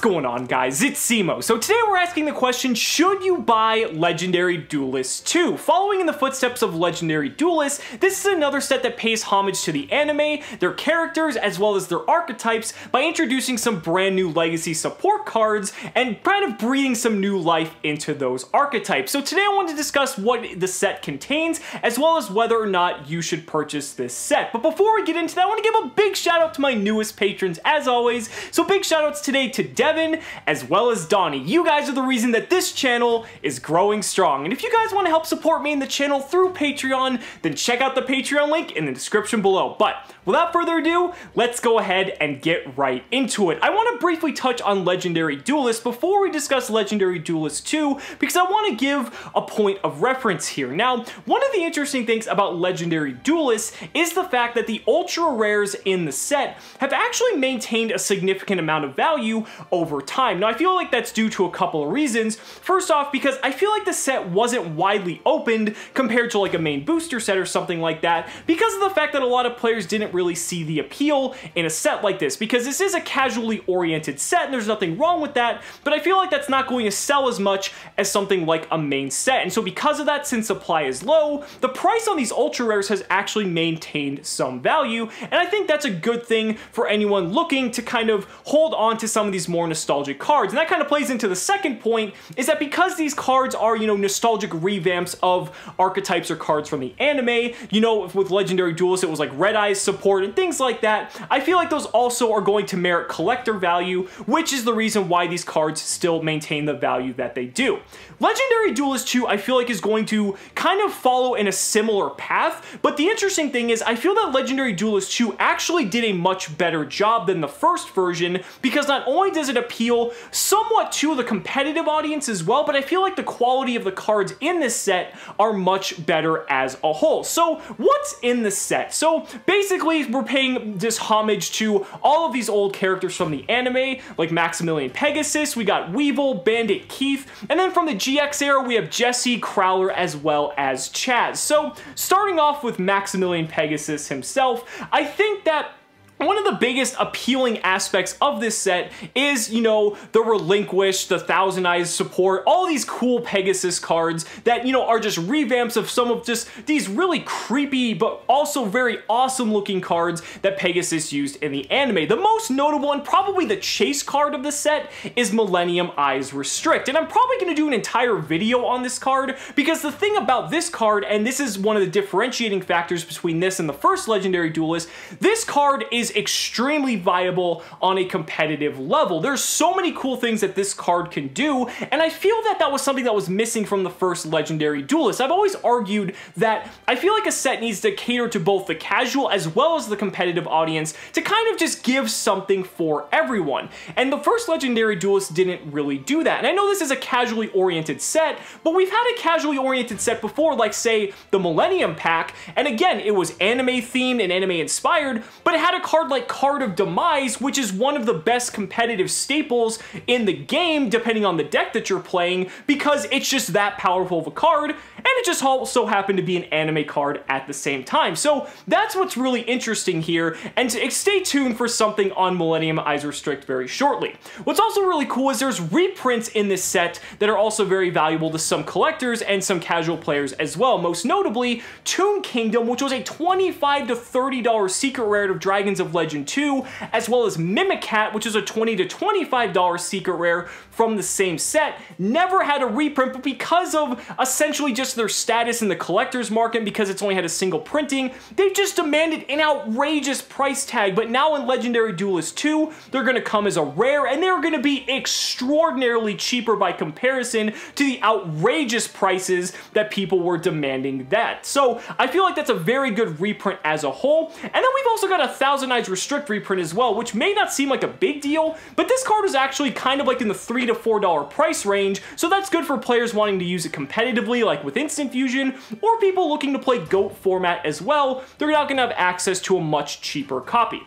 going on, guys? It's Simo. So today we're asking the question, should you buy Legendary Duelist 2? Following in the footsteps of Legendary Duelist, this is another set that pays homage to the anime, their characters, as well as their archetypes by introducing some brand new legacy support cards and kind of breathing some new life into those archetypes. So today I want to discuss what the set contains, as well as whether or not you should purchase this set. But before we get into that, I want to give a big shout out to my newest patrons, as always. So big shout outs today to Devin, as well as Donnie. You guys are the reason that this channel is growing strong. And if you guys want to help support me in the channel through Patreon, then check out the Patreon link in the description below. But without further ado, let's go ahead and get right into it. I want to briefly touch on Legendary Duelist before we discuss Legendary Duelist 2, because I want to give a point of reference here. Now, one of the interesting things about Legendary Duelist is the fact that the ultra rares in the set have actually maintained a significant amount of value over time. Now, I feel like that's due to a couple of reasons. First off, because I feel like the set wasn't widely opened compared to like a main booster set or something like that, because of the fact that a lot of players didn't really see the appeal in a set like this, because this is a casually oriented set and there's nothing wrong with that, but I feel like that's not going to sell as much as something like a main set. And so because of that, since supply is low, the price on these ultra rares has actually maintained some value, and I think that's a good thing for anyone looking to kind of hold on to some of these more nostalgic cards. And that kind of plays into the second point, is that because these cards are, you know, nostalgic revamps of archetypes or cards from the anime, you know, with Legendary Duelist it was like Red Eyes support and things like that, I feel like those also are going to merit collector value, which is the reason why these cards still maintain the value that they do. Legendary Duelist 2, I feel like, is going to kind of follow in a similar path, but the interesting thing is I feel that Legendary Duelist 2 actually did a much better job than the first version, because not only does it appeal somewhat to the competitive audience as well, but I feel like the quality of the cards in this set are much better as a whole. So what's in the set? So basically we're paying this homage to all of these old characters from the anime, like Maximilian Pegasus, we got Weevil, Bandit Keith, and then from the GX era we have Jesse, Crowler, as well as Chaz. So starting off with Maximilian Pegasus himself, I think that one of the biggest appealing aspects of this set is, you know, the Relinquish, the Thousand Eyes support, all these cool Pegasus cards that, you know, are just revamps of some of just these really creepy but also very awesome looking cards that Pegasus used in the anime. The most notable and probably the chase card of the set is Millennium Eyes Restrict, and I'm probably going to do an entire video on this card, because the thing about this card, and this is one of the differentiating factors between this and the first Legendary Duelist, this card is extremely viable on a competitive level. There's so many cool things that this card can do, and I feel that that was something that was missing from the first Legendary Duelist. I've always argued that I feel like a set needs to cater to both the casual as well as the competitive audience to kind of just give something for everyone, and the first Legendary Duelist didn't really do that. And I know this is a casually oriented set, but we've had a casually oriented set before, like say the Millennium Pack, and again it was anime themed and anime inspired, but it had a card like Card of Demise, which is one of the best competitive staples in the game, depending on the deck that you're playing, because it's just that powerful of a card, and it just also happened to be an anime card at the same time. So that's what's really interesting here, and stay tuned for something on Millennium Eyes Restrict very shortly. What's also really cool is there's reprints in this set that are also very valuable to some collectors and some casual players as well. Most notably, Toon Kingdom, which was a $25 to $30 secret rare of Dragons of Legend 2, as well as Mimicat, which is a $20 to $25 secret rare from the same set, never had a reprint, but because of essentially just their status in the collector's market, because it's only had a single printing, they've just demanded an outrageous price tag. But now in Legendary Duelist 2, they're going to come as a rare, and they're going to be extraordinarily cheaper by comparison to the outrageous prices that people were demanding that. So I feel like that's a very good reprint as a whole. And then we've also got a Thousand Eyes Restrict reprint as well, which may not seem like a big deal, but this card is actually kind of like in the $3 to $4 price range, so that's good for players wanting to use it competitively, like with Instant Fusion, or people looking to play GOAT format as well. They're now going to have access to a much cheaper copy.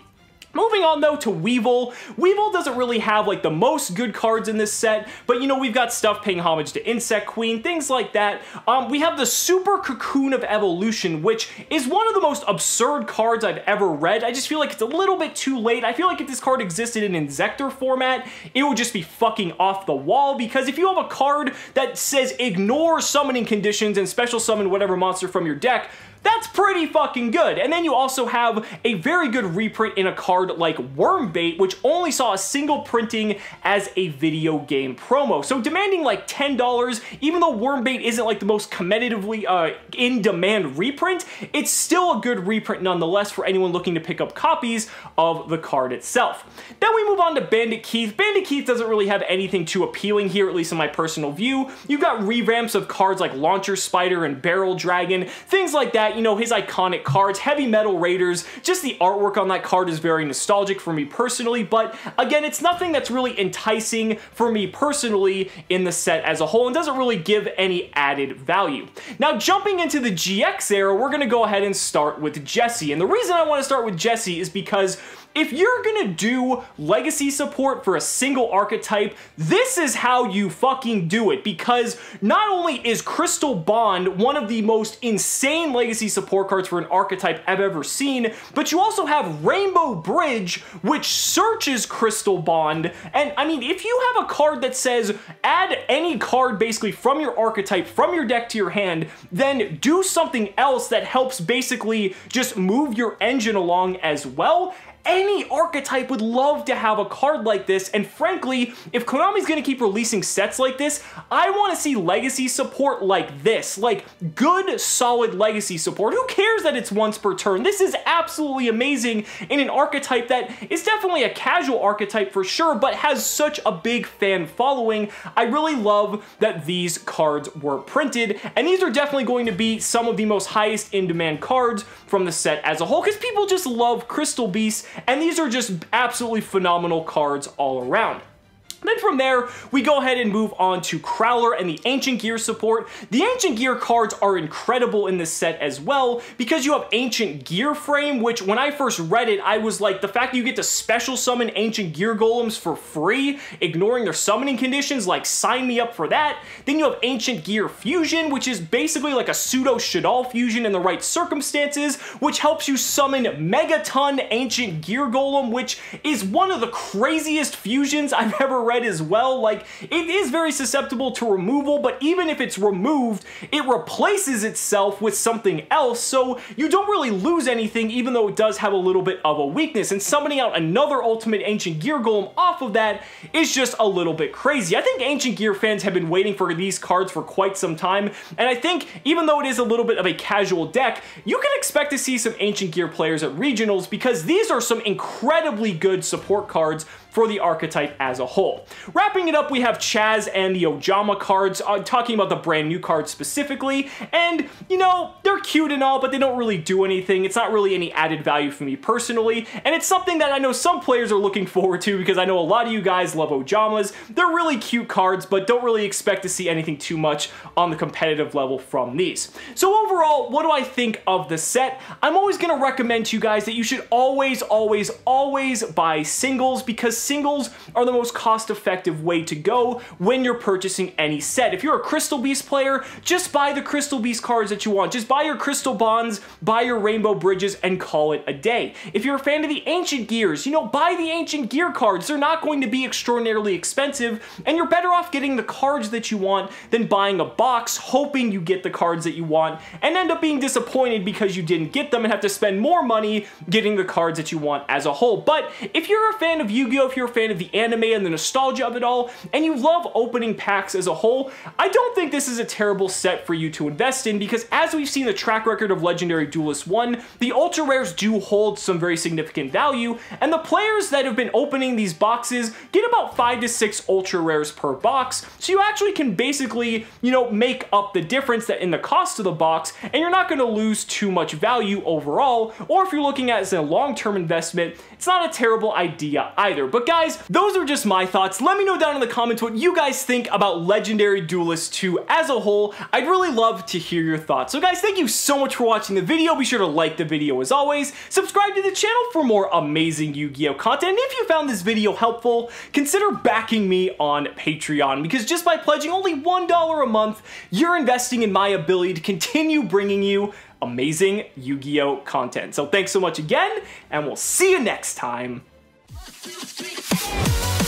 Moving on though to Weevil. Weevil doesn't really have like the most good cards in this set, but you know, we've got stuff paying homage to Insect Queen, things like that. We have the Super Cocoon of Evolution, which is one of the most absurd cards I've ever read. I just feel like it's a little bit too late. I feel like if this card existed in Inzektor format, it would just be fucking off the wall, because if you have a card that says ignore summoning conditions and special summon whatever monster from your deck, that's pretty fucking good. And then you also have a very good reprint in a card like Wormbait, which only saw a single printing as a video game promo. So demanding like $10, even though Wormbait isn't like the most competitively in-demand reprint, it's still a good reprint nonetheless for anyone looking to pick up copies of the card itself. Then we move on to Bandit Keith. Bandit Keith doesn't really have anything too appealing here, at least in my personal view. You've got revamps of cards like Launcher Spider and Barrel Dragon, things like that. You know, his iconic cards, Heavy Metal Raiders, just the artwork on that card is very nostalgic for me personally, but again, it's nothing that's really enticing for me personally in the set as a whole and doesn't really give any added value. Now, jumping into the GX era, we're gonna go ahead and start with Jessie, and the reason I want to start with Jessie is because if you're gonna do legacy support for a single archetype, this is how you fucking do it, because not only is Crystal Bond one of the most insane legacy support cards for an archetype I've ever seen, but you also have Rainbow Bridge, which searches Crystal Bond, and I mean, if you have a card that says add any card basically from your archetype, from your deck to your hand, then do something else that helps basically just move your engine along as well. Any archetype would love to have a card like this, and frankly, if Konami's gonna keep releasing sets like this, I want to see legacy support like this, like good, solid legacy support. Who cares that it's once per turn? This is absolutely amazing in an archetype that is definitely a casual archetype for sure, but has such a big fan following. I really love that these cards were printed, and these are definitely going to be some of the most highest in-demand cards from the set as a whole, because people just love Crystal Beast, and these are just absolutely phenomenal cards all around. Then from there, we go ahead and move on to Crowler and the Ancient Gear support. The Ancient Gear cards are incredible in this set as well, because you have Ancient Gear Frame, which when I first read it, I was like, the fact that you get to special summon Ancient Gear Golems for free, ignoring their summoning conditions, like sign me up for that. Then you have Ancient Gear Fusion, which is basically like a pseudo Shaddoll fusion in the right circumstances, which helps you summon Megaton Ancient Gear Golem, which is one of the craziest fusions I've ever read as well. Like, it is very susceptible to removal, but even if it's removed, it replaces itself with something else, so you don't really lose anything, even though it does have a little bit of a weakness, and summoning out another Ultimate Ancient Gear Golem off of that is just a little bit crazy. I think Ancient Gear fans have been waiting for these cards for quite some time, and I think even though it is a little bit of a casual deck, you can expect to see some Ancient Gear players at regionals, because these are some incredibly good support cards for the archetype as a whole. Wrapping it up, we have Chaz and the Ojama cards, talking about the brand new cards specifically, and you know, they're cute and all, but they don't really do anything. It's not really any added value for me personally, and it's something that I know some players are looking forward to, because I know a lot of you guys love Ojamas. They're really cute cards, but don't really expect to see anything too much on the competitive level from these. So overall, what do I think of the set? I'm always going to recommend to you guys that you should always buy singles, because singles are the most cost-effective way to go when you're purchasing any set. If you're a Crystal Beast player, just buy the Crystal Beast cards that you want. Just buy your Crystal Bonds, buy your Rainbow Bridges, and call it a day. If you're a fan of the Ancient Gears, you know, buy the Ancient Gear cards. They're not going to be extraordinarily expensive, and you're better off getting the cards that you want than buying a box, hoping you get the cards that you want, and end up being disappointed because you didn't get them and have to spend more money getting the cards that you want as a whole. But if you're a fan of Yu-Gi-Oh!, if you're a fan of the anime and the nostalgia of it all, and you love opening packs as a whole, I don't think this is a terrible set for you to invest in, because as we've seen the track record of Legendary Duelist 1, the ultra rares do hold some very significant value, and the players that have been opening these boxes get about 5 to 6 ultra rares per box, so you actually can basically, you know, make up the difference that in the cost of the box, and you're not going to lose too much value overall. Or if you're looking at it as a long-term investment, it's not a terrible idea either. But But guys, those are just my thoughts. Let me know down in the comments what you guys think about Legendary Duelist 2 as a whole. I'd really love to hear your thoughts. So guys, thank you so much for watching the video. Be sure to like the video as always. Subscribe to the channel for more amazing Yu-Gi-Oh content. And if you found this video helpful, consider backing me on Patreon, because just by pledging only $1 a month, you're investing in my ability to continue bringing you amazing Yu-Gi-Oh content. So thanks so much again, and we'll see you next time. 1, 2, 3, 4.